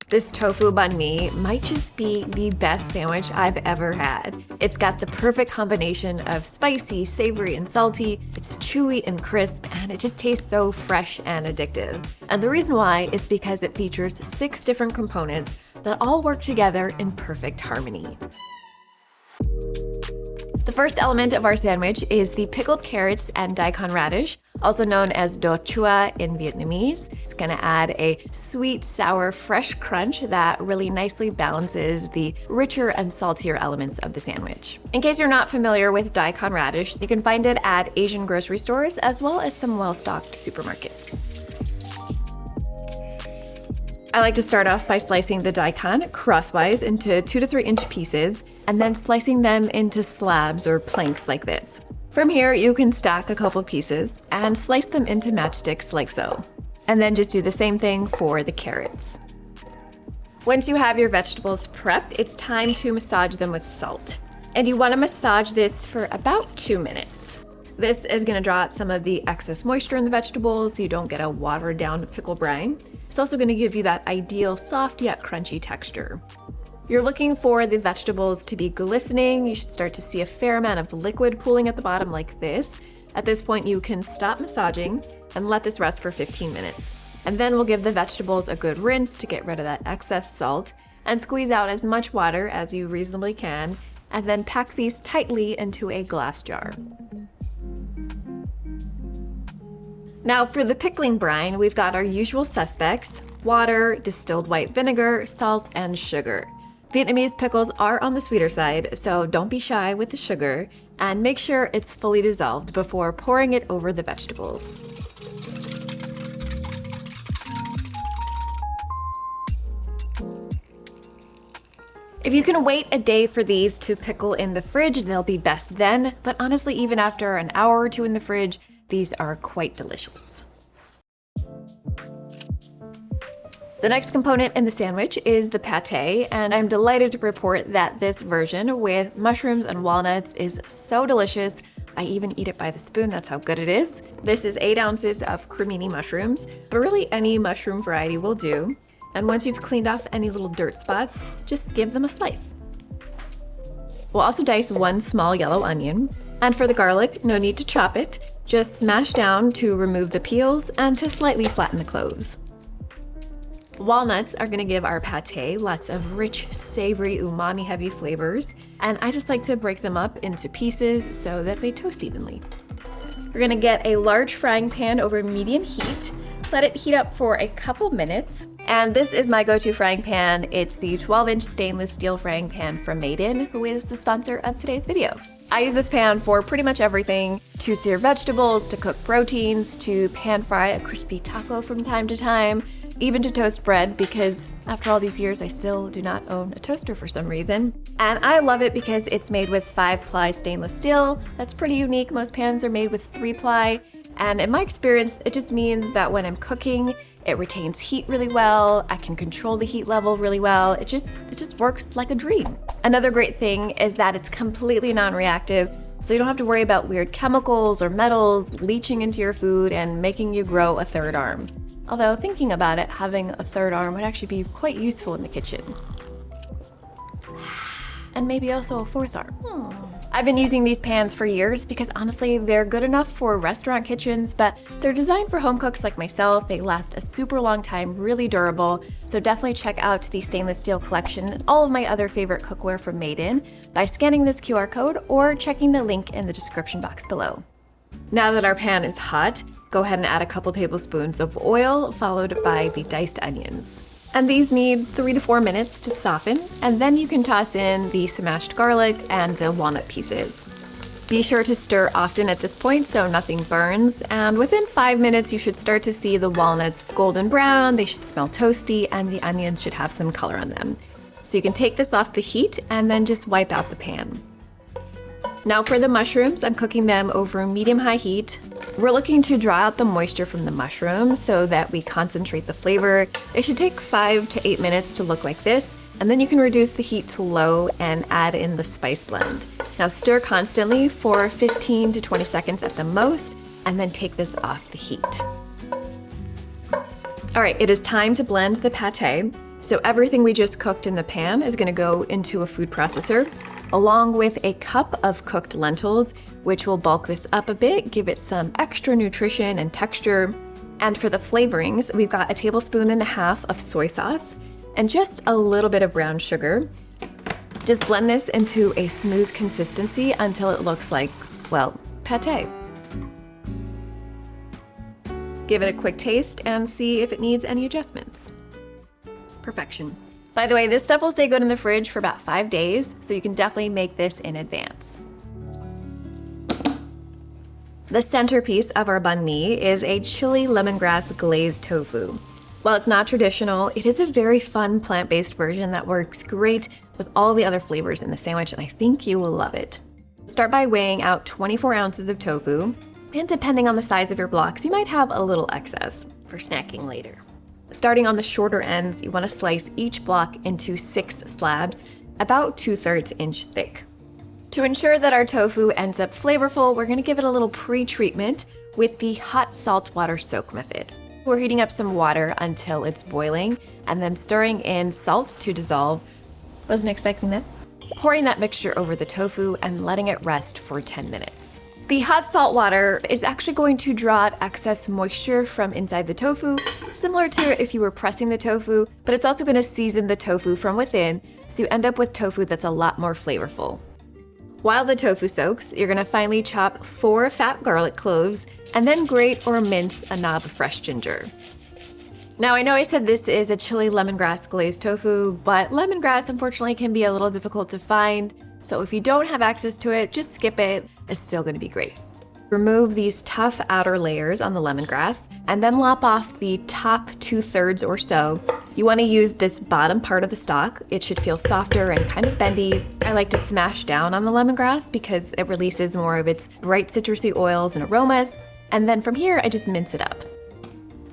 This tofu banh mi might just be the best sandwich I've ever had. It's got the perfect combination of spicy, savory, and salty. It's chewy and crisp, and it just tastes so fresh and addictive. And the reason why is because it features 6 different components that all work together in perfect harmony. The first element of our sandwich is the pickled carrots and daikon radish, also known as do chua in Vietnamese. It's gonna add a sweet, sour, fresh crunch that really nicely balances the richer and saltier elements of the sandwich. In case you're not familiar with daikon radish, you can find it at Asian grocery stores as well as some well-stocked supermarkets. I like to start off by slicing the daikon crosswise into 2 to 3 inch pieces and then slicing them into slabs or planks like this. From here, you can stack a couple pieces and slice them into matchsticks like so. And then just do the same thing for the carrots. Once you have your vegetables prepped, it's time to massage them with salt. And you want to massage this for about 2 minutes. This is going to draw out some of the excess moisture in the vegetables so you don't get a watered down pickle brine. It's also going to give you that ideal soft yet crunchy texture. You're looking for the vegetables to be glistening. You should start to see a fair amount of liquid pooling at the bottom like this. At this point, you can stop massaging and let this rest for 15 minutes. And then we'll give the vegetables a good rinse to get rid of that excess salt and squeeze out as much water as you reasonably can, and then pack these tightly into a glass jar. Now for the pickling brine, we've got our usual suspects: water, distilled white vinegar, salt, and sugar. Vietnamese pickles are on the sweeter side, so don't be shy with the sugar, and make sure it's fully dissolved before pouring it over the vegetables. If you can wait a day for these to pickle in the fridge, they'll be best then, but honestly, even after an hour or 2 in the fridge, these are quite delicious. The next component in the sandwich is the pâté, and I'm delighted to report that this version with mushrooms and walnuts is so delicious. I even eat it by the spoon, that's how good it is. This is 8 ounces of cremini mushrooms, but really any mushroom variety will do. And once you've cleaned off any little dirt spots, just give them a slice. We'll also dice 1 small yellow onion. And for the garlic, no need to chop it. Just smash down to remove the peels and to slightly flatten the cloves. Walnuts are gonna give our pâté lots of rich, savory, umami-heavy flavors, and I just like to break them up into pieces so that they toast evenly. We're gonna get a large frying pan over medium heat, let it heat up for a couple minutes, and this is my go-to frying pan. It's the 12-inch stainless steel frying pan from Made In, who is the sponsor of today's video. I use this pan for pretty much everything: to sear vegetables, to cook proteins, to pan fry a crispy taco from time to time, even to toast bread, because after all these years, I still do not own a toaster for some reason. And I love it because it's made with 5-ply stainless steel. That's pretty unique. Most pans are made with 3-ply. And in my experience, it just means that when I'm cooking, it retains heat really well. I can control the heat level really well. It just works like a dream. Another great thing is that it's completely non-reactive, so you don't have to worry about weird chemicals or metals leaching into your food and making you grow a 3rd arm. Although thinking about it, having a 3rd arm would actually be quite useful in the kitchen. And maybe also a 4th arm. I've been using these pans for years because honestly, they're good enough for restaurant kitchens, but they're designed for home cooks like myself. They last a super long time, really durable. So definitely check out the stainless steel collection and all of my other favorite cookware from Made In by scanning this QR code or checking the link in the description box below. Now that our pan is hot, go ahead and add a couple tablespoons of oil, followed by the diced onions. And these need 3 to 4 minutes to soften, and then you can toss in the smashed garlic and the walnut pieces. Be sure to stir often at this point so nothing burns, and within 5 minutes you should start to see the walnuts golden brown, they should smell toasty, and the onions should have some color on them. So you can take this off the heat and then just wipe out the pan. Now for the mushrooms, I'm cooking them over medium-high heat. We're looking to draw out the moisture from the mushrooms so that we concentrate the flavor. It should take 5 to 8 minutes to look like this, and then you can reduce the heat to low and add in the spice blend. Now stir constantly for 15 to 20 seconds at the most, and then take this off the heat. All right, it is time to blend the pâté. So everything we just cooked in the pan is gonna go into a food processor, along with a cup of cooked lentils, which will bulk this up a bit, give it some extra nutrition and texture. And for the flavorings, we've got 1.5 tablespoons of soy sauce and just a little bit of brown sugar. Just blend this into a smooth consistency until it looks like, well, pâté. Give it a quick taste and see if it needs any adjustments. Perfection. By the way, this stuff will stay good in the fridge for about 5 days, so you can definitely make this in advance. The centerpiece of our banh mi is a chili lemongrass glazed tofu. While it's not traditional, it is a very fun plant-based version that works great with all the other flavors in the sandwich, and I think you will love it. Start by weighing out 24 ounces of tofu, and depending on the size of your blocks, you might have a little excess for snacking later. Starting on the shorter ends, you want to slice each block into 6 slabs, about 2/3 inch thick. To ensure that our tofu ends up flavorful, we're going to give it a little pre-treatment with the hot salt water soak method. We're heating up some water until it's boiling and then stirring in salt to dissolve. Wasn't expecting that. Pouring that mixture over the tofu and letting it rest for 10 minutes. The hot salt water is actually going to draw out excess moisture from inside the tofu, similar to if you were pressing the tofu, but it's also going to season the tofu from within, so you end up with tofu that's a lot more flavorful. While the tofu soaks, you're gonna finely chop 4 fat garlic cloves and then grate or mince a knob of fresh ginger. Now I know I said this is a chili lemongrass glazed tofu, but lemongrass unfortunately can be a little difficult to find, so if you don't have access to it, just skip it. It's still gonna be great. Remove these tough outer layers on the lemongrass and then lop off the top 2/3 or so. You want to use this bottom part of the stalk. It should feel softer and kind of bendy. I like to smash down on the lemongrass because it releases more of its bright citrusy oils and aromas. And then from here, I just mince it up.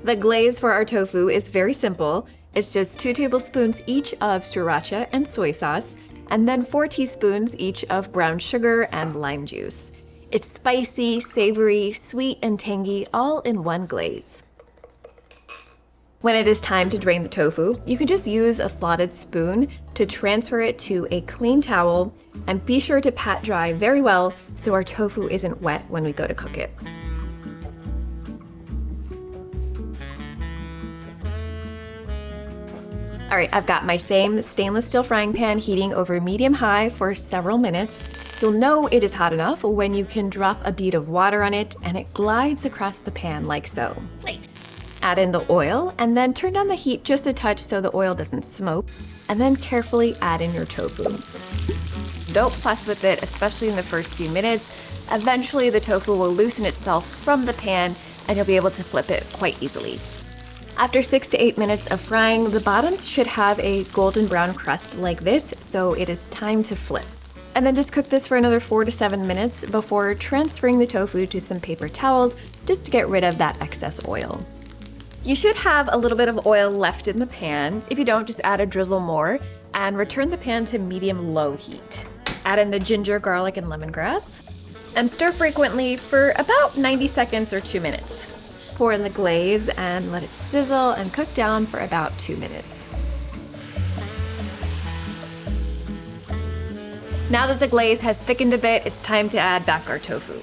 The glaze for our tofu is very simple. It's just 2 tablespoons each of sriracha and soy sauce, and then 4 teaspoons each of brown sugar and lime juice. It's spicy, savory, sweet, and tangy, all in one glaze. When it is time to drain the tofu, you can just use a slotted spoon to transfer it to a clean towel, and be sure to pat dry very well so our tofu isn't wet when we go to cook it. All right, I've got my same stainless steel frying pan heating over medium-high for several minutes. You'll know it is hot enough when you can drop a bead of water on it and it glides across the pan like so. Nice. Add in the oil and then turn down the heat just a touch so the oil doesn't smoke, and then carefully add in your tofu. Don't fuss with it, especially in the first few minutes. Eventually the tofu will loosen itself from the pan and you'll be able to flip it quite easily. After 6 to 8 minutes of frying, the bottoms should have a golden brown crust like this, so it is time to flip. And then just cook this for another 4 to 7 minutes before transferring the tofu to some paper towels just to get rid of that excess oil. You should have a little bit of oil left in the pan. If you don't, just add a drizzle more and return the pan to medium-low heat. Add in the ginger, garlic, and lemongrass and stir frequently for about 90 seconds or 2 minutes. Pour in the glaze and let it sizzle and cook down for about 2 minutes. Now that the glaze has thickened a bit, it's time to add back our tofu.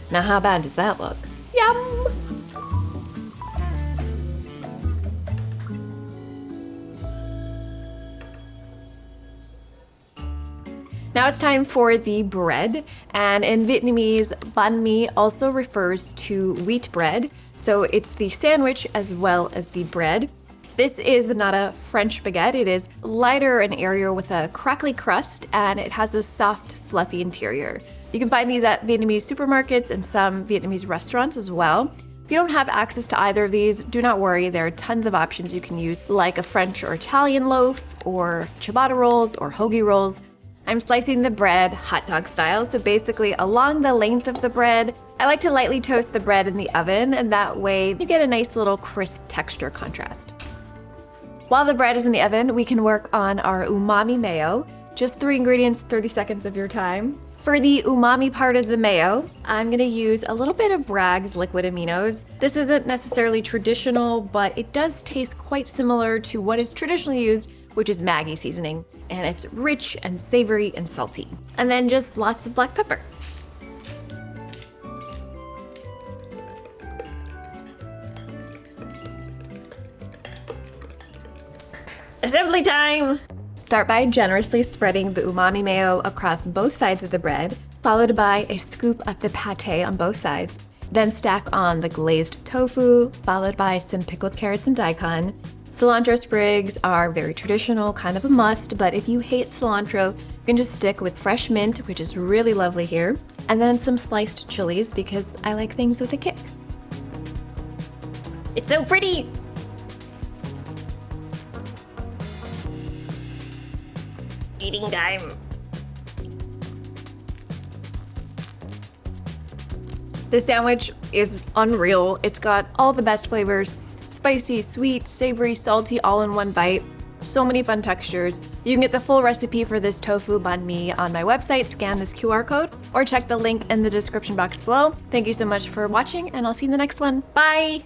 Now how bad does that look? Yum! Now it's time for the bread, and in Vietnamese, banh mi also refers to wheat bread, so it's the sandwich as well as the bread. This is not a French baguette. It is lighter and airier with a crackly crust, and it has a soft, fluffy interior. You can find these at Vietnamese supermarkets and some Vietnamese restaurants as well. If you don't have access to either of these, do not worry. There are tons of options you can use, like a French or Italian loaf, or ciabatta rolls, or hoagie rolls. I'm slicing the bread hot dog style, so basically along the length of the bread. I like to lightly toast the bread in the oven, and that way you get a nice little crisp texture contrast. While the bread is in the oven, we can work on our Umami Mayo. Just 3 ingredients, 30 seconds of your time. For the umami part of the mayo, I'm gonna use a little bit of Bragg's liquid aminos. This isn't necessarily traditional, but it does taste quite similar to what is traditionally used, which is Maggi seasoning. And it's rich and savory and salty. And then just lots of black pepper. Assembly time! Start by generously spreading the umami mayo across both sides of the bread, followed by a scoop of the pâté on both sides. Then stack on the glazed tofu, followed by some pickled carrots and daikon. Cilantro sprigs are very traditional, kind of a must, but if you hate cilantro, you can just stick with fresh mint, which is really lovely here. And then some sliced chilies, because I like things with a kick. It's so pretty! Eating time. This sandwich is unreal. It's got all the best flavors. Spicy, sweet, savory, salty, all in one bite. So many fun textures. You can get the full recipe for this tofu banh mi on my website, scan this QR code, or check the link in the description box below. Thank you so much for watching, and I'll see you in the next one. Bye!